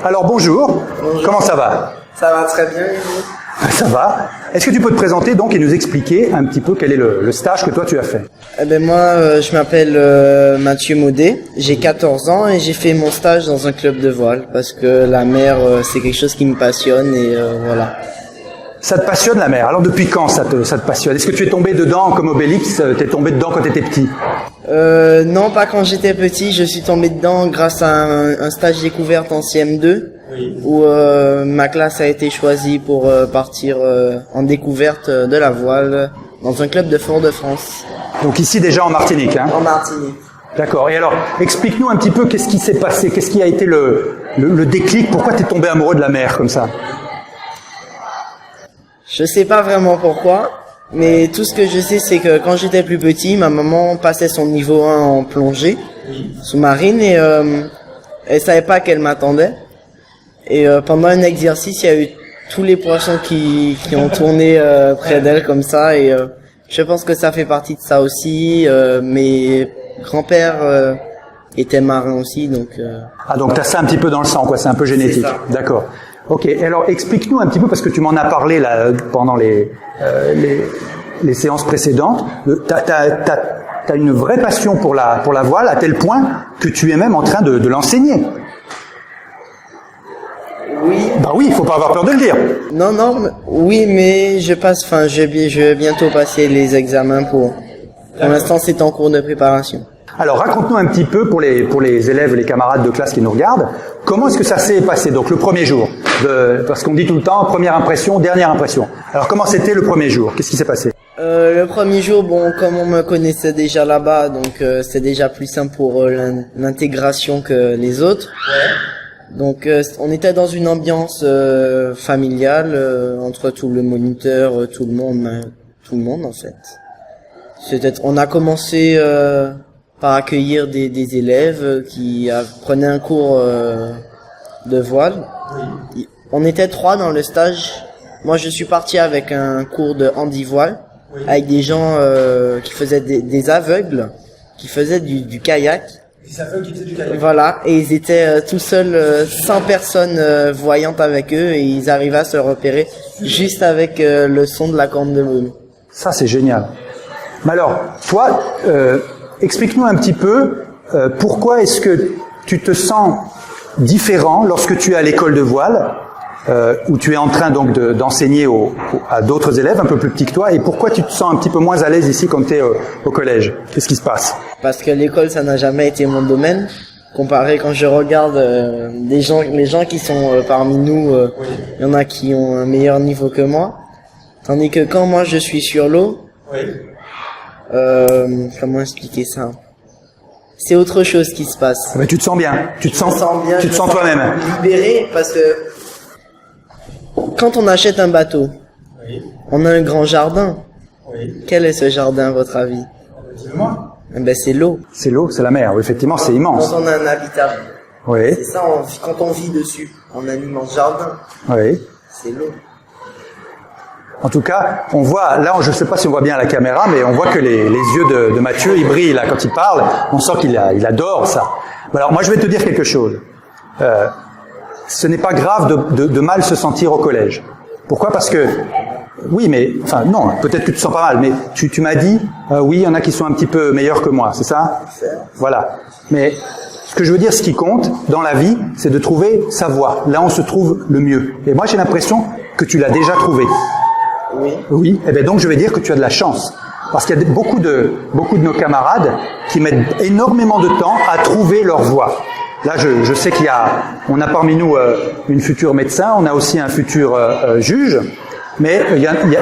Alors bonjour. Bonjour. Comment ça va? Ça va très bien, et vous? Ça va. Est-ce que tu peux te présenter donc et nous expliquer un petit peu quel est le stage que toi tu as fait? Moi, je m'appelle Mathieu Maudet, j'ai 14 ans et j'ai fait mon stage dans un club de voile parce que la mer, c'est quelque chose qui me passionne et voilà. Ça te passionne la mer. Alors depuis quand ça te passionne? Est-ce que tu es tombé dedans comme Obélix? T'es tombé dedans quand tu étais petit? Non, pas quand j'étais petit, je suis tombé dedans grâce à un stage découverte en CM2 où ma classe a été choisie pour partir en découverte de la voile dans un club de Fort-de-France. Donc ici déjà en Martinique, hein? En Martinique. D'accord. Et alors, explique-nous un petit peu qu'est-ce qui s'est passé, qu'est-ce qui a été le déclic, pourquoi tu es tombé amoureux de la mer comme ça? Je sais pas vraiment pourquoi, mais tout ce que je sais, c'est que quand j'étais plus petit, ma maman passait son niveau 1 en plongée sous-marine et elle savait pas qu'elle m'attendait. Et pendant un exercice, il y a eu tous les poissons qui ont tourné près d'elle comme ça et je pense que ça fait partie de ça aussi. Mes grands-pères étaient marins aussi, donc... Ah, donc t'as ça un petit peu dans le sang, quoi, c'est un peu génétique. D'accord. Ok, alors explique-nous un petit peu, parce que tu m'en as parlé là pendant les séances précédentes, t'as une vraie passion pour la voile à tel point que tu es même en train de l'enseigner. Oui. Bah oui, il faut pas avoir peur de le dire. Non, oui, mais je vais bientôt passer les examens pour l'instant, c'est en cours de préparation. Alors, raconte-nous un petit peu pour les élèves, les camarades de classe qui nous regardent, comment est-ce que ça s'est passé? Donc, le premier jour, parce qu'on dit tout le temps, première impression, dernière impression. Alors, comment c'était le premier jour? Qu'est-ce qui s'est passé? Le premier jour, bon, comme on me connaissait déjà là-bas, donc c'est déjà plus simple pour l'intégration que les autres. Ouais. Donc, on était dans une ambiance familiale entre tout le moniteur, tout le monde en fait. On a commencé par accueillir des élèves qui prenaient un cours de voile. Oui. On était 3 dans le stage. Moi, je suis parti avec un cours de handi-voile, oui, avec des gens qui faisaient des aveugles, qui faisaient du kayak. Des aveugles qui faisaient du kayak. Voilà, et ils étaient tout seuls, 100 personnes voyantes avec eux, et ils arrivaient à se repérer juste avec le son de la corne de brume. Ça, c'est génial. Mais alors, toi, explique-nous un petit peu pourquoi est-ce que tu te sens différent lorsque tu es à l'école de voile, où tu es en train donc d'enseigner à d'autres élèves un peu plus petits que toi, et pourquoi tu te sens un petit peu moins à l'aise ici quand tu es au collège? Qu'est-ce qui se passe? Parce que l'école, ça n'a jamais été mon domaine. Comparé quand je regarde les gens qui sont parmi nous, il y en a qui ont un meilleur niveau que moi. Tandis que quand moi je suis sur l'eau, comment expliquer ça? C'est autre chose qui se passe. Mais tu te sens bien. Tu te sens toi-même. Libéré parce que quand on achète un bateau, on a un grand jardin. Quel est ce jardin à votre avis? Dis-moi. C'est l'eau. C'est l'eau, c'est la mer. Oui, effectivement, c'est immense. Quand on a un habitable. Oui. C'est ça, quand on vit dessus, on a un immense jardin. Oui. C'est l'eau. En tout cas, on voit, là, je ne sais pas si on voit bien à la caméra, mais on voit que les yeux de Mathieu, ils brillent là quand il parle. On sent qu'il adore ça. Alors, moi, je vais te dire quelque chose. Ce n'est pas grave de mal se sentir au collège. Pourquoi? Parce que, oui, mais, enfin, non, peut-être que tu te sens pas mal, mais tu m'as dit, oui, il y en a qui sont un petit peu meilleurs que moi, c'est ça? Voilà. Mais, ce que je veux dire, ce qui compte dans la vie, c'est de trouver sa voie. Là, on se trouve le mieux. Et moi, j'ai l'impression que tu l'as déjà trouvé. Oui. Oui. Et bien donc je vais dire que tu as de la chance, parce qu'il y a beaucoup de nos camarades qui mettent énormément de temps à trouver leur voie. Là, je sais on a parmi nous une future médecin, on a aussi un futur juge, mais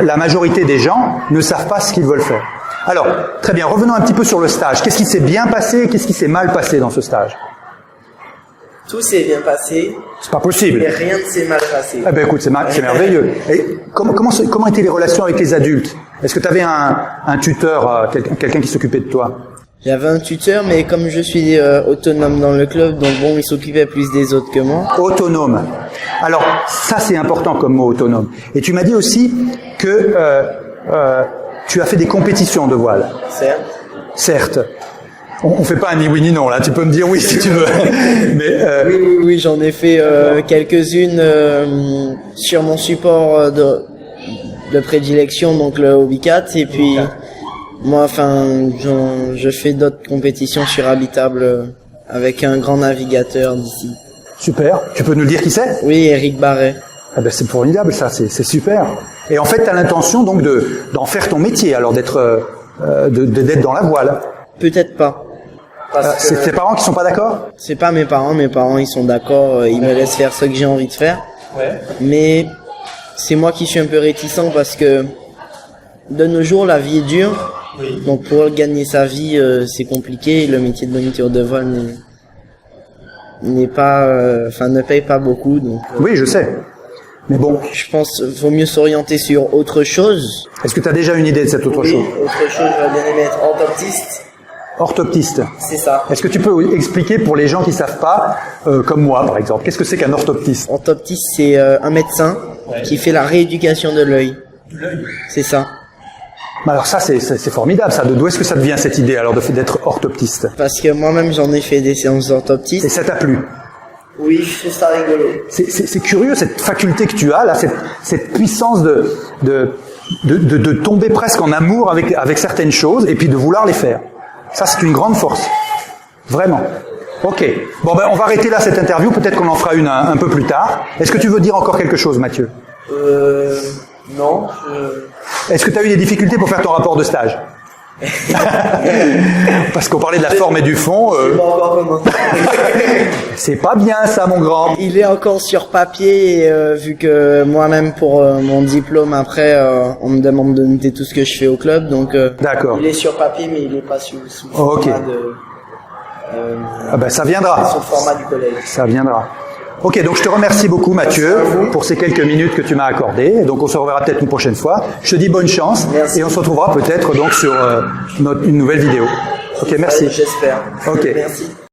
la majorité des gens ne savent pas ce qu'ils veulent faire. Alors, très bien. Revenons un petit peu sur le stage. Qu'est-ce qui s'est bien passé, qu'est-ce qui s'est mal passé dans ce stage? Tout s'est bien passé. C'est pas possible. Mais rien ne s'est mal passé. Eh ben écoute, c'est merveilleux. Et comment étaient les relations avec les adultes? Est-ce que tu avais un tuteur, quelqu'un qui s'occupait de toi? J'avais un tuteur, mais comme je suis autonome dans le club, donc bon, il s'occupait plus des autres que moi. Autonome. Alors, ça c'est important comme mot, autonome. Et tu m'as dit aussi que tu as fait des compétitions de voile. Certes. Certes. On fait pas un ni oui ni non, là. Tu peux me dire oui si tu veux. Mais, Oui, j'en ai fait quelques-unes sur mon support de prédilection, donc le Hobby 4, et puis moi, enfin, je fais d'autres compétitions sur Habitable avec un grand navigateur d'ici. super. Tu peux nous dire qui c'est? Oui, Eric Barret. Ah ben, c'est formidable, ça. C'est super. Et en fait, tu as l'intention donc d'en faire ton métier, alors d'être dans la voile. Peut-être pas. C'est tes parents qui sont pas d'accord? C'est pas mes parents ils sont d'accord, ils me laissent faire ce que j'ai envie de faire. Ouais. Mais c'est moi qui suis un peu réticent parce que de nos jours la vie est dure. Oui. Donc pour gagner sa vie c'est compliqué, le métier de moniteur de vol n'est pas ne paye pas beaucoup, donc Oui, je sais. Mais bon, je pense vaut mieux s'orienter sur autre chose. est-ce que tu as déjà une idée de cette autre chose? Autre chose, j'aurais bien aimé être orthoptiste. Orthoptiste. C'est ça. Est-ce que tu peux expliquer pour les gens qui savent pas, comme moi par exemple, qu'est-ce que c'est qu'un orthoptiste? Orthoptiste, c'est un médecin qui fait la rééducation de l'œil. C'est ça. Alors ça, c'est formidable, ça. D'où est-ce que ça devient cette idée alors d'être orthoptiste? Parce que moi-même j'en ai fait des séances Et d'orthoptiste. ça t'a plu? Oui, je trouve ça rigolo. C'est curieux cette faculté que tu as là, cette puissance de tomber presque en amour avec certaines choses et puis de vouloir les faire. Ça, c'est une grande force. Vraiment. Ok. Bon, ben, on va arrêter là cette interview. Peut-être qu'on en fera une un peu plus tard. Est-ce que tu veux dire encore quelque chose, Mathieu? Non. Est-ce que tu as eu des difficultés pour faire ton rapport de stage? Parce qu'on parlait de la forme et du fond. Pas encore commencé. C'est pas bien ça, mon grand. Il est encore sur papier et vu que moi-même pour mon diplôme après on me demande de noter tout ce que je fais au club, donc D'accord. il est sur papier mais il est pas sous Ok. format de Ah ben, ça viendra. sous format du collège. Ça viendra. Ok, donc je te remercie beaucoup Mathieu pour ces quelques minutes que tu m'as accordées. Donc on se reverra peut-être une prochaine fois. Je te dis bonne chance. Merci. Et on se retrouvera peut-être donc sur une nouvelle vidéo. Ok, merci. J'espère. Ok. Merci.